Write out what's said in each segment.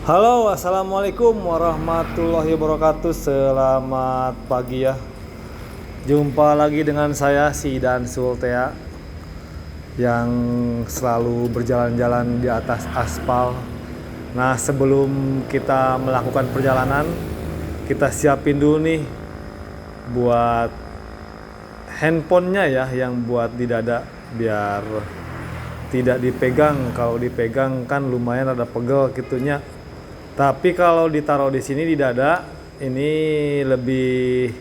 Halo, assalamualaikum warahmatullahi wabarakatuh. Selamat pagi ya. Jumpa lagi dengan saya Sidan Sultea yang selalu berjalan-jalan di atas aspal. Nah, sebelum kita melakukan perjalanan, kita siapin dulu nih buat handphonenya ya, yang buat di dada biar tidak dipegang. Kalau dipegang kan lumayan ada pegel gitunya. Tapi kalau ditaruh di sini di dada, ini lebih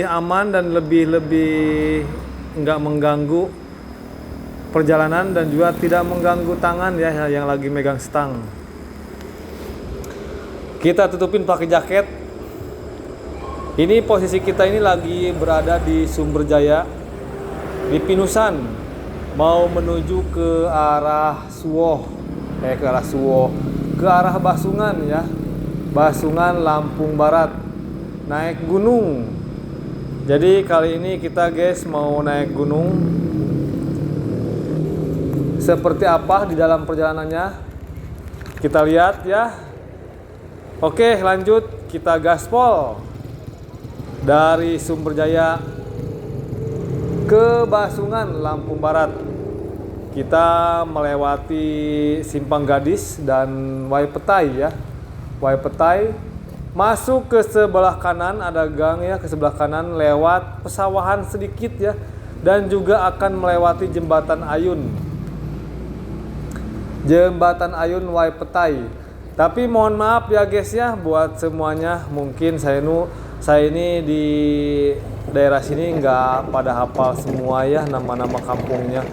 aman dan lebih nggak mengganggu perjalanan dan juga tidak mengganggu tangan ya yang lagi megang stang. Kita tutupin pakai jaket. Ini posisi kita ini lagi berada di Sumberjaya, di Pinusan, mau menuju ke arah Suwoh, ke arah Basungan ya, Basungan Lampung Barat, naik gunung. Jadi kali ini kita guys mau naik gunung. Seperti apa di dalam perjalanannya kita lihat ya. Oke, lanjut, kita gaspol dari Sumberjaya ke Basungan Lampung Barat. Kita melewati Simpang Gadis dan Waipetai ya. Waipetai, masuk ke sebelah kanan ada gang ya, ke sebelah kanan lewat pesawahan sedikit ya, dan juga akan melewati Jembatan Ayun. Jembatan Ayun Waipetai. Tapi mohon maaf ya guys ya buat semuanya, mungkin saya ini di daerah sini nggak pada hafal semua ya nama-nama kampungnya.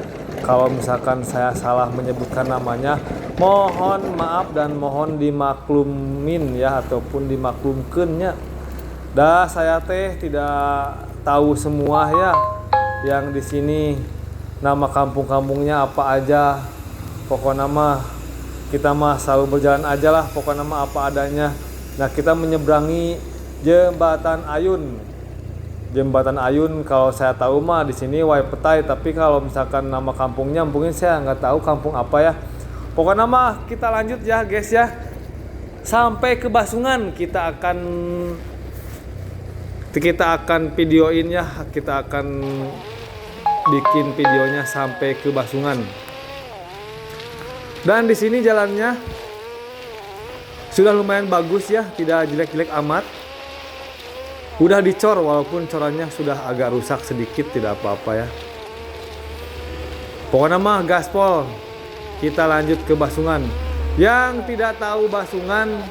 Kalau misalkan saya salah menyebutkan namanya, mohon maaf dan mohon dimaklumin ya, ataupun dimaklumkannya. Dah saya tidak tahu semua ya yang di sini nama kampung-kampungnya apa aja. Pokoknya mah kita selalu berjalan aja lah, pokoknya mah apa adanya. Nah, kita menyeberangi Jembatan Ayun. Jembatan Ayun kalau saya tahu mah di sini Waipetai, tapi kalau misalkan nama kampungnya mungkin saya nggak tahu kampung apa ya. Pokoknya mah kita lanjut ya guys ya. Sampai ke Basungan kita akan videoin ya, kita akan bikin videonya sampai ke Basungan. Dan di sini jalannya sudah lumayan bagus ya, tidak jelek-jelek amat. Udah dicor walaupun corannya sudah agak rusak sedikit, tidak apa-apa ya. Pokoknya mah gaspol. Kita lanjut ke Basungan. Yang tidak tahu Basungan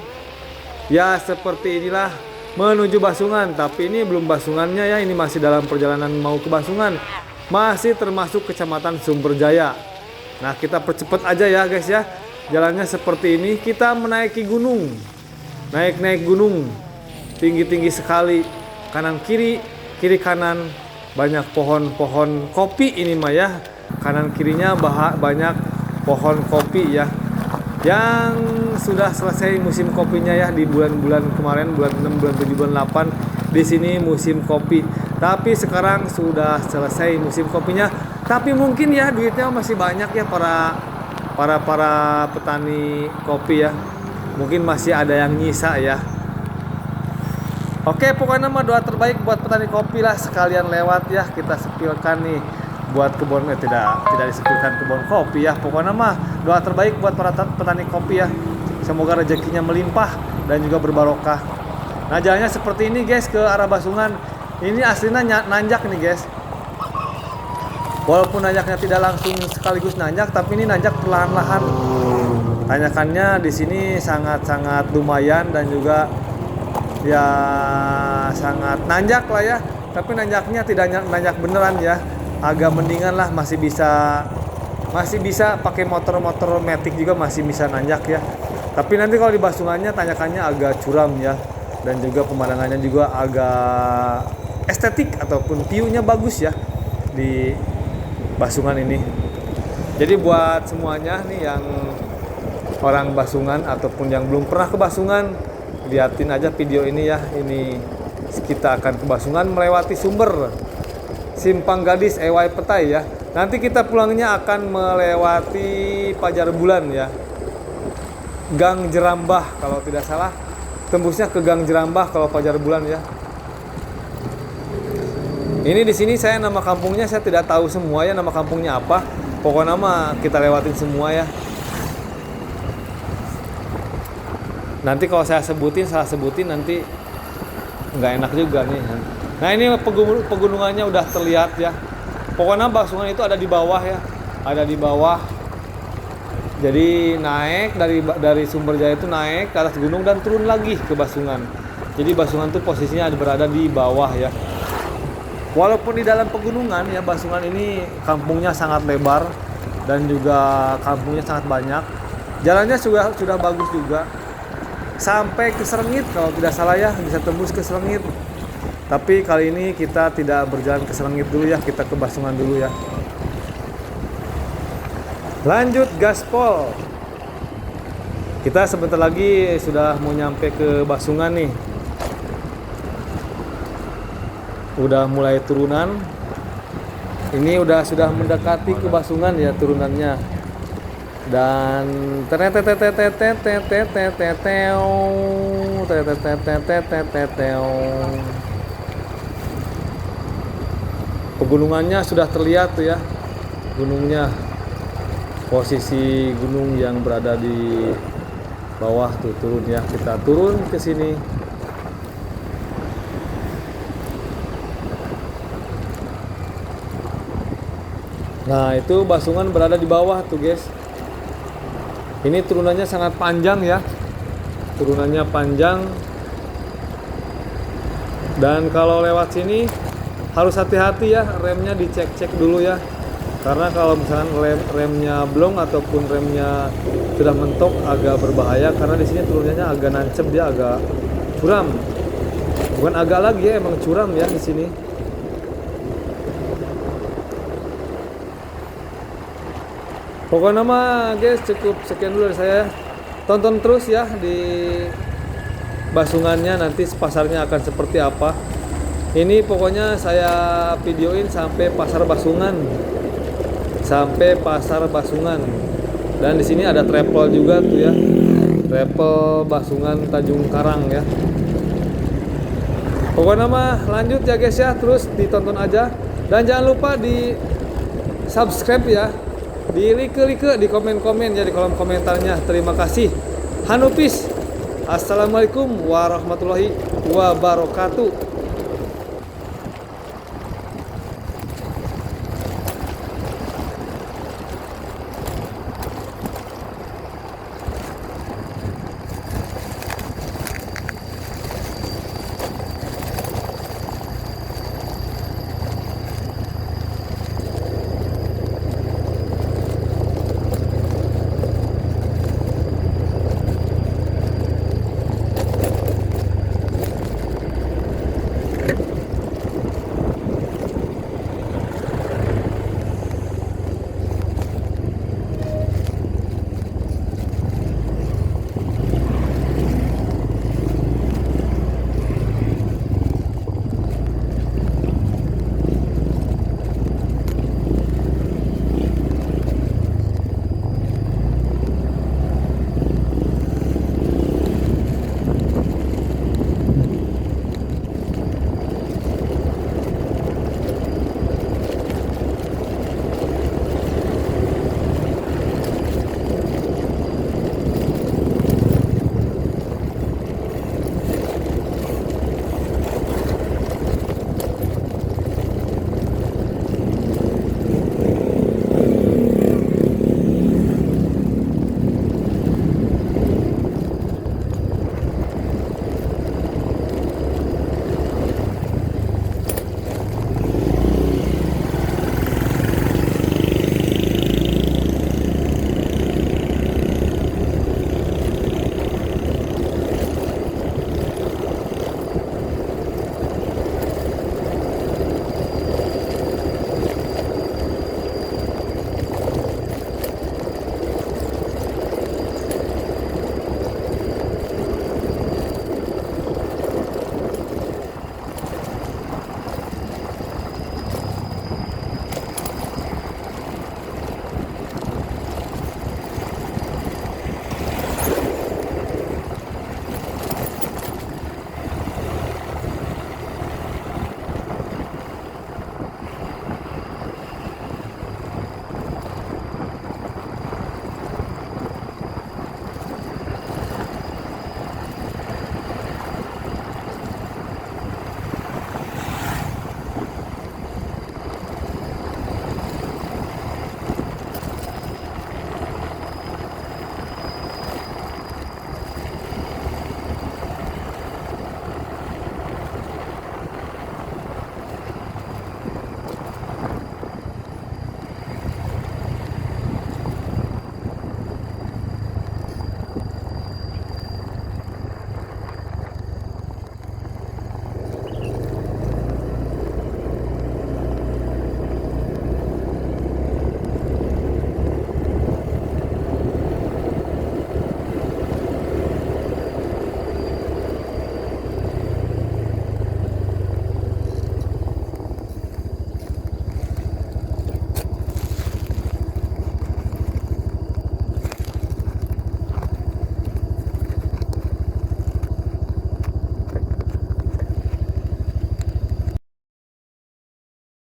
ya seperti inilah menuju Basungan, tapi ini belum Basungannya ya, ini masih dalam perjalanan mau ke Basungan. Masih termasuk Kecamatan Sumberjaya. Nah, kita percepat aja ya guys ya. Jalannya seperti ini, kita menaiki gunung. Naik gunung. Tinggi-tinggi sekali, kanan kiri kanan banyak pohon-pohon kopi ini mah ya, kanan kirinya banyak pohon kopi ya, yang sudah selesai musim kopinya ya di bulan-bulan kemarin, bulan 6, bulan 7, bulan 8 di sini musim kopi. Tapi sekarang sudah selesai musim kopinya, tapi mungkin ya duitnya masih banyak ya para petani kopi ya, mungkin masih ada yang nyisa ya. Oke, pokoknya mah doa terbaik buat petani kopi lah, sekalian lewat ya kita sepilkan nih buat kebun tidak disepilkan kebun kopi ya. Pokoknya mah doa terbaik buat para petani kopi ya. Semoga rezekinya melimpah dan juga berbarokah. Nah, jalannya seperti ini guys ke arah Basungan. Ini aslinya nanjak nih guys. Walaupun nanjaknya tidak langsung sekaligus nanjak, tapi ini nanjak perlahan-lahan. Tanjakannya di sini sangat-sangat lumayan dan juga ya sangat nanjak lah ya, tapi nanjaknya tidak nanjak beneran ya, agak mendingan lah, masih bisa pakai motor metik juga masih bisa nanjak ya. Tapi nanti kalau di Basungannya tanjakannya agak curam ya, dan juga pemandangannya juga agak estetik ataupun view-nya bagus ya di Basungan ini. Jadi buat semuanya nih yang orang Basungan ataupun yang belum pernah ke Basungan, liatin aja video ini ya. Ini kita akan ke Basungan melewati Simpang Gadis Waipetai ya. Nanti kita pulangnya akan melewati Pajar Bulan ya. Gang Jerambah kalau tidak salah, tembusnya ke Gang Jerambah kalau Fajar Bulan ya. Ini di sini saya nama kampungnya saya tidak tahu semua ya, nama kampungnya apa. Pokoknya nama kita lewatin semua ya. Nanti kalau saya salah sebutin nanti nggak enak juga nih. Nah ini pegunungannya udah terlihat ya. Pokoknya Basungan itu ada di bawah ya, ada di bawah. Jadi naik dari Sumberjaya itu naik ke atas gunung dan turun lagi ke Basungan. Jadi Basungan itu posisinya berada di bawah ya. Walaupun di dalam pegunungan ya, Basungan ini kampungnya sangat lebar dan juga kampungnya sangat banyak. Jalannya sudah bagus juga. Sampai ke Serengit kalau tidak salah ya, bisa tembus ke Serengit. Tapi kali ini kita tidak berjalan ke Serengit dulu ya, kita ke Basungan dulu ya. Lanjut gaspol. Kita sebentar lagi sudah mau nyampe ke Basungan nih. Udah mulai turunan. Ini sudah mendekati ke Basungan ya turunannya. Dan pegunungannya sudah terlihat tuh ya, gunungnya, posisi gunung yang berada di bawah tuh turun ya, kita turun ke sini. Nah itu Basungan berada di bawah tuh guys. Ini turunannya sangat panjang ya, turunannya panjang. Dan kalau lewat sini harus hati-hati ya, remnya dicek-cek dulu ya. Karena kalau misalkan remnya blong ataupun remnya sudah mentok agak berbahaya, karena di sini turunannya agak nancep, dia agak curam. Bukan agak lagi ya, emang curam ya di sini. Pokoknya mah guys cukup sekian dulu dari saya. Tonton terus ya di Basungannya, nanti pasarnya akan seperti apa. Ini pokoknya saya videoin sampai pasar Basungan. Sampai pasar Basungan. Dan di sini ada travel juga tuh ya. Travel Basungan Tanjung Karang ya. Pokoknya mah lanjut ya guys ya, terus ditonton aja. Dan jangan lupa di subscribe ya. Di like di komen-komen ya, di kolom komentarnya. Terima kasih. Hanupis. Assalamualaikum warahmatullahi wabarakatuh.